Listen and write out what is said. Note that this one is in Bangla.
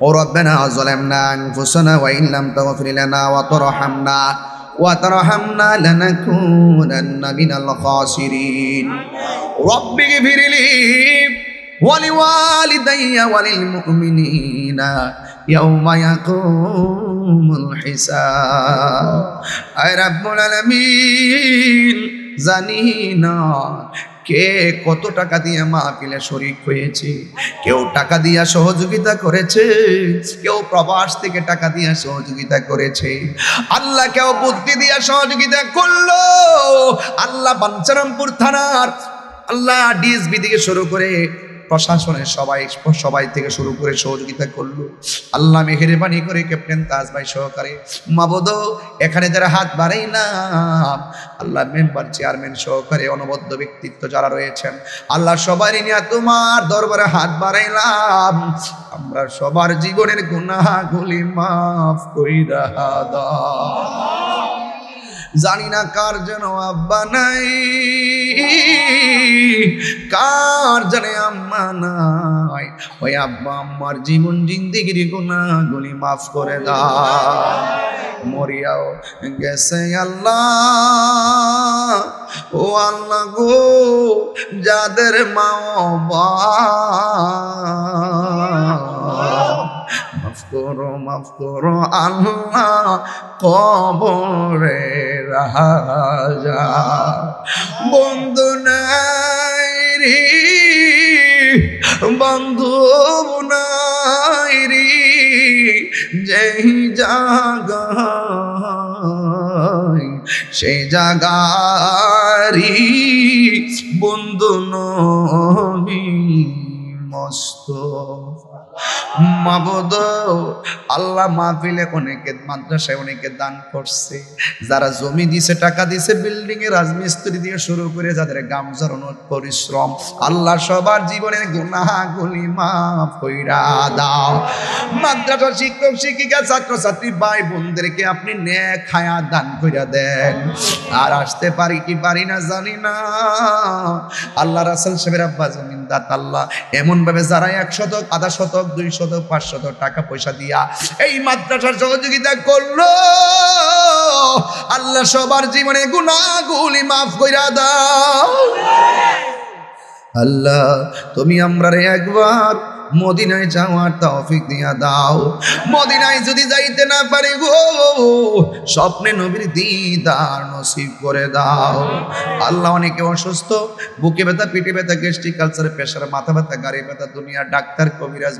ربنا ظلمنا أنفسنا وإن لم تغفر لنا وترحمنا لنكونن من الخاسرين رب اغفر لي ولوالدي وللمؤمنين يوم يقوم الحساب أي رب العالمين জানি না কে কত টাকা দিয়ে মাহফিলে শরীক হয়েছে, কেউ টাকা দিয়া সহযোগিতা করেছে, কেউ প্রবাস থেকে টাকা দিয়া সহযোগিতা করেছে, আল্লাহ কেউ বুদ্ধি দিয়া সহযোগিতা করলো, আল্লাহ বাঞ্ছারামপুর থানার আল্লাহ ডিএসবি থেকে শুরু করে প্রশাসনের সবাই থেকে শুরু করে সহযোগিতা করলো। আল্লাহ মেহেরবানি করে ক্যাপ্টেন তাজ ভাই সহকারে মাবুদ এখানে যারা হাত বাড়াইলাম, আল্লাহ মেম্বার চেয়ারম্যান সহকারে অনবদ্য ব্যক্তিত্ব যারা রয়েছেন, আল্লাহ সবাই নিয়ে তোমার দরবারে হাত বাড়াইলাম। আমরা সবার জীবনের গুনাহগুলি মাফ কইরা দাও। জানি না কার যেন আব্বা নাই, কার জানে আম্মা নাই, ওই আব্বা আম্মার জীবন জিন্দেগির গুনাহগুলি মাফ করে দাও। মরিয়াও গেছে আল্লাহ, ও আল্লাহ গো, যাদের মা মাফ করো আল্লাহ, কবরে রাজা বন্ধু নাই রে, বন্ধু নাই রে, যেই জায়গায় সেই জায়গারি বন্ধু নবী মুস্তাফা। মাবুদ আল্লাহ মাহফিলে অনেকে মাদ্রাসায় অনেকে দান করছে, যারা জমি দিছে টাকা দিছে, বিল্ডিং এর রাজমিস্ত্রি দিয়ে শুরু করে যাদের গাম ঝরানো পরিশ্রম, আল্লাহ সবার জীবনের গুনাহগুলি মাফ কইরা দাও। মাদ্রাসার শিক্ষক শিক্ষিকা ছাত্র ছাত্রী ভাই বোনদেরকে আপনি নেক হায়াত দান কইরা দেন। আর আসতে পারি কি পারি না জানি না, আল্লাহ রাসূল সাহেবের আব্বা জমিনদার আল্লাহ এমন ভাবে যারা 100 আধা শতক 200 500 টাকা পয়সা দিয়া এই মাদ্রাসার সহযোগিতা করলো, আল্লাহ সবার জীবনে গুনাহগুলি মাফ কইরা দাও। আল্লাহ তুমি আমরারে একবার মদিনায় যাওয়ার তৌফিক দিয়া দাও। মদিনায় যদি যাইতে না পারি গো, স্বপ্নে নবীর দিদার নসিব করে দাও। আল্লাহ অনেকে অসুস্থ, বুকে ব্যথা, পিঠে ব্যথা, গ্যাস্ট্রিক আলসার, প্রেসার, মাথা ব্যথা, গাড়ি ব্যথা, দুনিয়ার ডাক্তার কবিরাজ